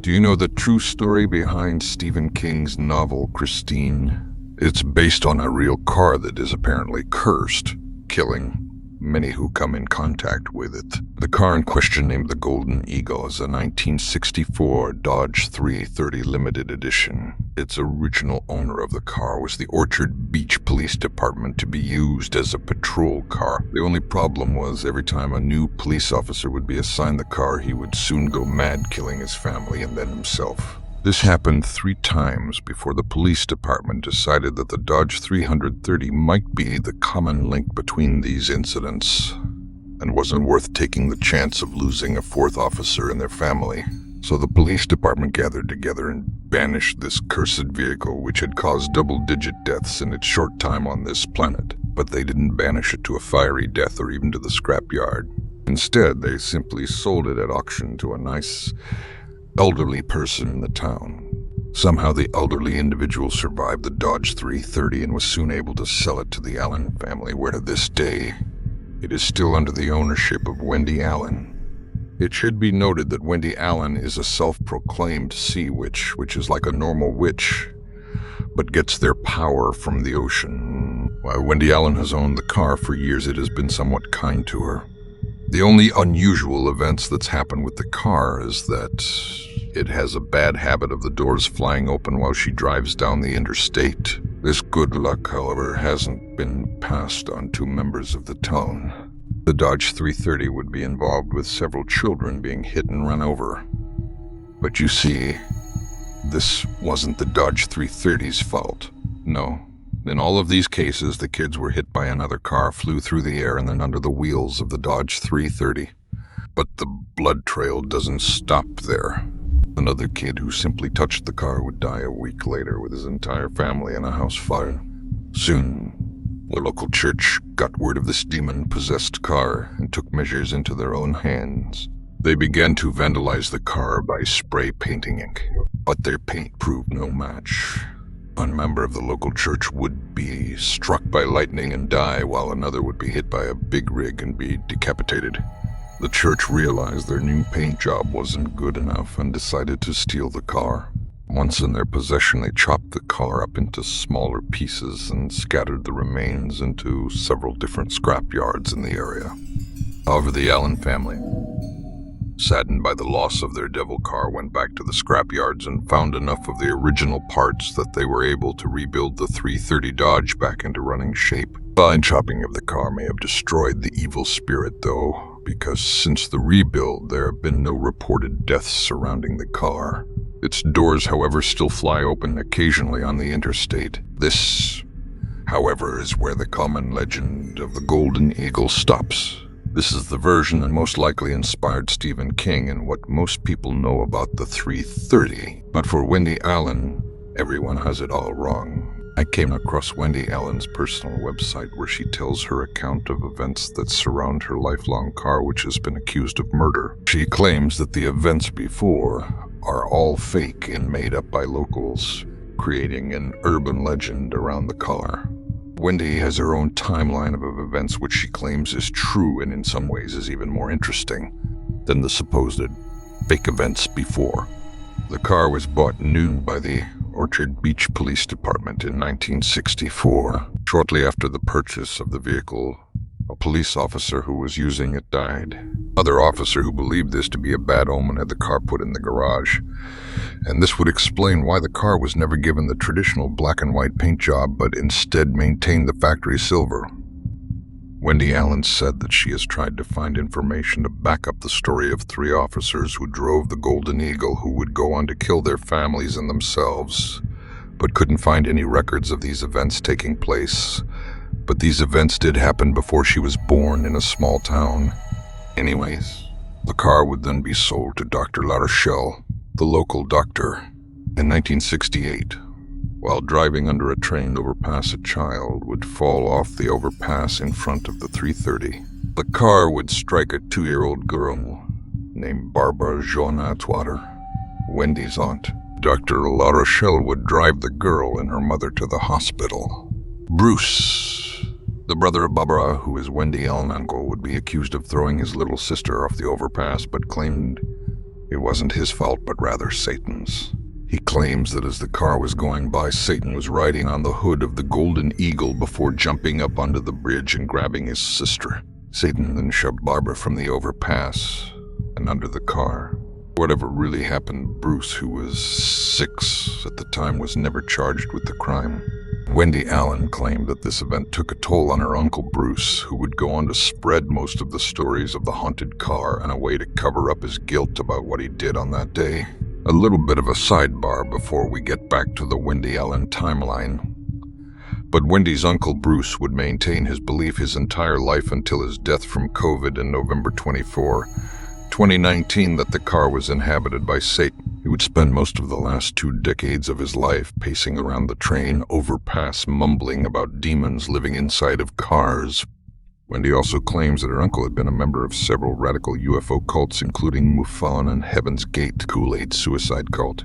Do you know the true story behind Stephen King's novel Christine? It's based on a real car that is apparently cursed, killing many who come in contact with it. The car in question, named the Golden Eagle, is a 1964 Dodge 330 limited edition. Its original owner of the car was the Orchard Beach Police Department to be used as a patrol car. The only problem was every time a new police officer would be assigned the car, he would soon go mad, killing his family and then himself. This happened 3 times before the police department decided that the Dodge 330 might be the common link between these incidents and wasn't worth taking the chance of losing a 4th officer and their family. So the police department gathered together and banished this cursed vehicle, which had caused double-digit deaths in its short time on this planet. But they didn't banish it to a fiery death or even to the scrapyard. Instead, they simply sold it at auction to a nice elderly person in the town. Somehow the elderly individual survived the Dodge 330 and was soon able to sell it to the Allen family, where to this day it is still under the ownership of Wendy Allen. It should be noted that Wendy Allen is a self-proclaimed sea witch, which is like a normal witch, but gets their power from the ocean. While Wendy Allen has owned the car for years, it has been somewhat kind to her. The only unusual events that's happened with the car is that it has a bad habit of the doors flying open while she drives down the interstate. This good luck, however, hasn't been passed on to members of the town. The Dodge 330 would be involved with several children being hit and run over. But you see, this wasn't the Dodge 330's fault. No. In all of these cases, the kids were hit by another car, flew through the air, and then under the wheels of the Dodge 330. But the blood trail doesn't stop there. Another kid who simply touched the car would die a week later with his entire family in a house fire. Soon, the local church got word of this demon-possessed car and took measures into their own hands. They began to vandalize the car by spray painting it, but their paint proved no match. One member of the local church would be struck by lightning and die, while another would be hit by a big rig and be decapitated. The church realized their new paint job wasn't good enough and decided to steal the car. Once in their possession, they chopped the car up into smaller pieces and scattered the remains into several different scrap yards in the area. However, the Allen family, saddened by the loss of their devil car, went back to the scrap yards and found enough of the original parts that they were able to rebuild the 330 Dodge back into running shape. Fine chopping of the car may have destroyed the evil spirit, though, because since the rebuild, there have been no reported deaths surrounding the car. Its doors, however, still fly open occasionally on the interstate. This, however, is where the common legend of the Golden Eagle stops. This is the version that most likely inspired Stephen King and what most people know about the 330. But for Wendy Allen, everyone has it all wrong. I came across Wendy Allen's personal website where she tells her account of events that surround her lifelong car, which has been accused of murder. She claims that the events before are all fake and made up by locals, creating an urban legend around the car. Wendy has her own timeline of events which she claims is true and in some ways is even more interesting than the supposed fake events before. The car was bought new by the Orchard Beach Police Department in 1964. Shortly after the purchase of the vehicle, a police officer who was using it died. Another officer who believed this to be a bad omen had the car put in the garage, and this would explain why the car was never given the traditional black and white paint job, but instead maintained the factory silver. Wendy Allen said that she has tried to find information to back up the story of 3 officers who drove the Golden Eagle who would go on to kill their families and themselves, but couldn't find any records of these events taking place. But these events did happen before she was born in a small town. Anyways, the car would then be sold to Dr. LaRochelle, the local doctor. In 1968, while driving under a train overpass, a child would fall off the overpass in front of the 330. The car would strike a 2-year-old girl named Barbara Jean Atwater, Wendy's aunt. Dr. LaRochelle would drive the girl and her mother to the hospital. Bruce, the brother of Barbara, who is Wendy Allen's uncle, would be accused of throwing his little sister off the overpass, but claimed It wasn't his fault, but rather Satan's. He claims that as the car was going by, Satan was riding on the hood of the Golden Eagle before jumping up onto the bridge and grabbing his sister. Satan then shoved Barbara from the overpass and under the car. Whatever really happened, Bruce, who was 6 at the time, was never charged with the crime. Wendy Allen claimed that this event took a toll on her uncle Bruce, who would go on to spread most of the stories of the haunted car and a way to cover up his guilt about what he did on that day. A little bit of a sidebar before we get back to the Wendy Allen timeline. But Wendy's uncle Bruce would maintain his belief his entire life until his death from COVID in November 24, 2019, that the car was inhabited by Satan. He would spend most of the last 2 decades of his life pacing around the train overpass, mumbling about demons living inside of cars. Wendy also claims that her uncle had been a member of several radical UFO cults, including MUFON and Heaven's Gate Kool-Aid suicide cult.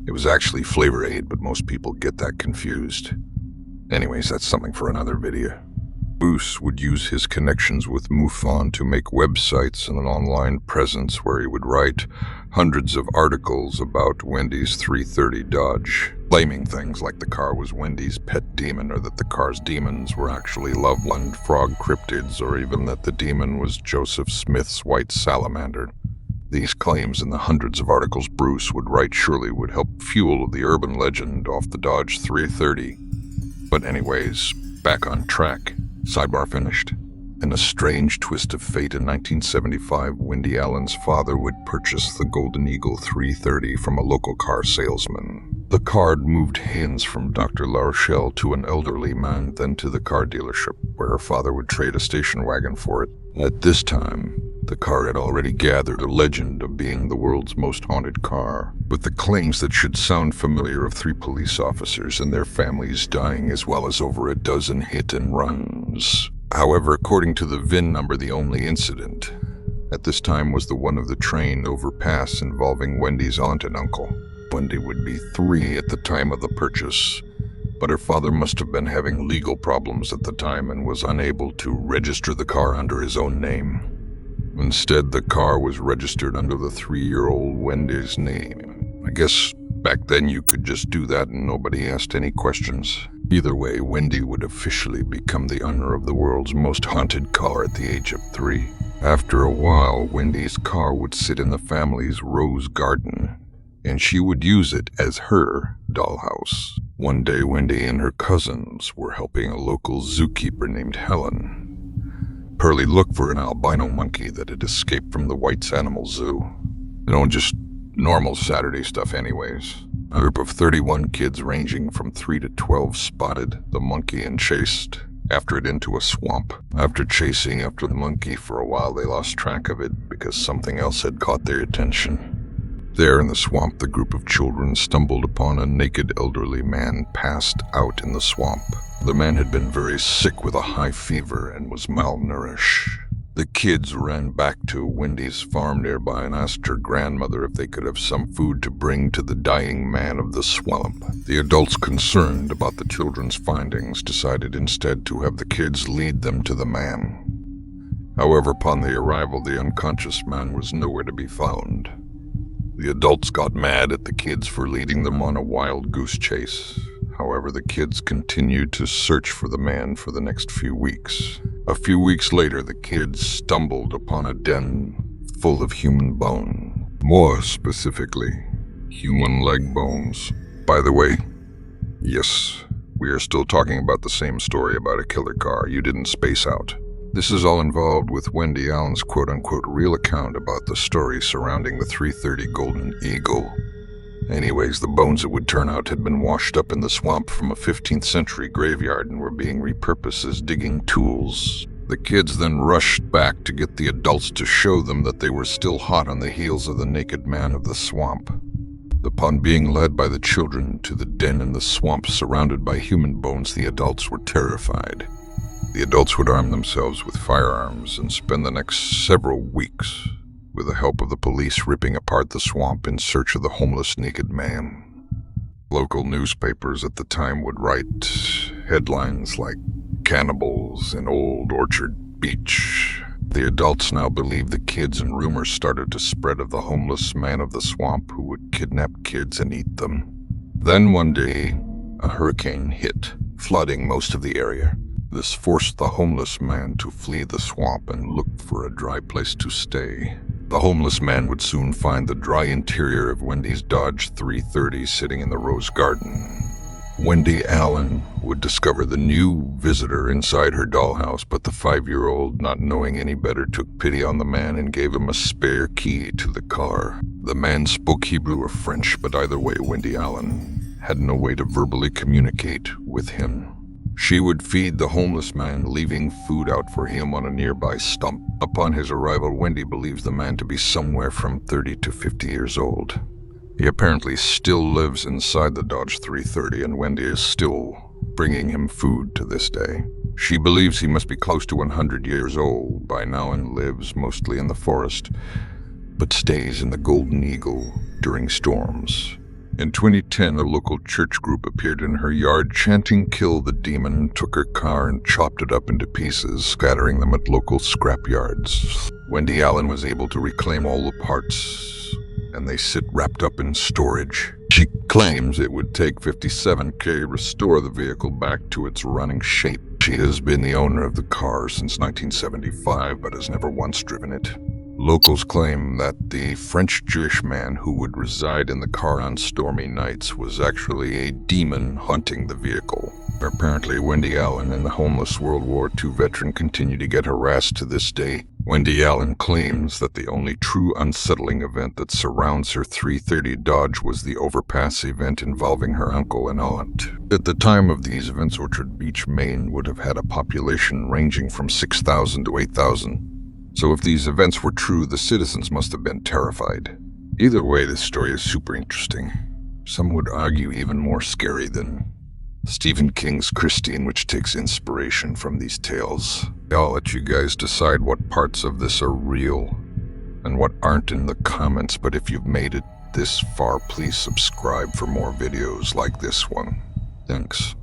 It was actually Flavor Aid, but most people get that confused. Anyways, that's something for another video. Bruce would use his connections with MUFON to make websites and an online presence where he would write hundreds of articles about Wendy's 330 Dodge, claiming things like the car was Wendy's pet demon, or that the car's demons were actually Loveland frog cryptids, or even that the demon was Joseph Smith's white salamander. These claims and the hundreds of articles Bruce would write surely would help fuel the urban legend off the Dodge 330. But anyways, back on track. Sidebar finished. In a strange twist of fate, in 1975, Wendy Allen's father would purchase the Golden Eagle 330 from a local car salesman. The car had moved hands from Dr. LaRochelle to an elderly man, then to the car dealership, where her father would trade a station wagon for it. At this time, the car had already gathered a legend of being the world's most haunted car, with the claims that should sound familiar of 3 police officers and their families dying, as well as over a dozen hit and runs. However, according to the VIN number, the only incident at this time was the one of the train overpass involving Wendy's aunt and uncle. Wendy would be 3 at the time of the purchase, but her father must have been having legal problems at the time and was unable to register the car under his own name. Instead, the car was registered under the 3-year-old Wendy's name. I guess back then you could just do that and nobody asked any questions. Either way, Wendy would officially become the owner of the world's most haunted car at the age of 3. After a while, Wendy's car would sit in the family's rose garden, and she would use it as her dollhouse. One day, Wendy and her cousins were helping a local zookeeper named Helen Pearlie look for an albino monkey that had escaped from the White's Animal Zoo. Just normal Saturday stuff anyways. A group of 31 kids ranging from 3 to 12 spotted the monkey and chased after it into a swamp. After chasing after the monkey for a while, they lost track of it because something else had caught their attention. There in the swamp, the group of children stumbled upon a naked elderly man passed out in the swamp. The man had been very sick with a high fever and was malnourished. The kids ran back to Wendy's farm nearby and asked her grandmother if they could have some food to bring to the dying man of the swamp. The adults, concerned about the children's findings, decided instead to have the kids lead them to the man. However, upon their arrival, the unconscious man was nowhere to be found. The adults got mad at the kids for leading them on a wild goose chase. However, the kids continued to search for the man for the next few weeks. A few weeks later, the kids stumbled upon a den full of human bone. More specifically, human leg bones. By the way, yes, we are still talking about the same story about a killer car. You didn't space out. This is all involved with Wendy Allen's quote-unquote real account about the story surrounding the 330 Golden Eagle. Anyways, the bones, it would turn out, had been washed up in the swamp from a 15th century graveyard and were being repurposed as digging tools. The kids then rushed back to get the adults to show them that they were still hot on the heels of the naked man of the swamp. Upon being led by the children to the den in the swamp surrounded by human bones, the adults were terrified. The adults would arm themselves with firearms and spend the next several weeks with the help of the police ripping apart the swamp in search of the homeless naked man. Local newspapers at the time would write headlines like "Cannibals in Old Orchard Beach." The adults now believe the kids, and rumors started to spread of the homeless man of the swamp who would kidnap kids and eat them. Then one day, a hurricane hit, flooding most of the area. This forced the homeless man to flee the swamp and look for a dry place to stay. The homeless man would soon find the dry interior of Wendy's Dodge 330 sitting in the rose garden. Wendy Allen would discover the new visitor inside her dollhouse, but the 5-year-old, not knowing any better, took pity on the man and gave him a spare key to the car. The man spoke Hebrew or French, but either way, Wendy Allen had no way to verbally communicate with him. She would feed the homeless man, leaving food out for him on a nearby stump. Upon his arrival, Wendy believes the man to be somewhere from 30 to 50 years old. He apparently still lives inside the Dodge 330, and Wendy is still bringing him food to this day. She believes he must be close to 100 years old by now and lives mostly in the forest, but stays in the Golden Eagle during storms. In 2010, a local church group appeared in her yard chanting "Kill the Demon," took her car and chopped it up into pieces, scattering them at local scrap yards. Wendy Allen was able to reclaim all the parts, and they sit wrapped up in storage. She claims it would take $57,000 to restore the vehicle back to its running shape. She has been the owner of the car since 1975, but has never once driven it. Locals claim that the French-Jewish man who would reside in the car on stormy nights was actually a demon haunting the vehicle. Apparently, Wendy Allen and the homeless World War II veteran continue to get harassed to this day. Wendy Allen claims that the only true unsettling event that surrounds her 330 Dodge was the overpass event involving her uncle and aunt. At the time of these events, Orchard Beach, Maine would have had a population ranging from 6,000 to 8,000. So if these events were true, the citizens must have been terrified. Either way, this story is super interesting. Some would argue even more scary than Stephen King's Christine, which takes inspiration from these tales. I'll let you guys decide what parts of this are real and what aren't in the comments, but if you've made it this far, please subscribe for more videos like this one. Thanks.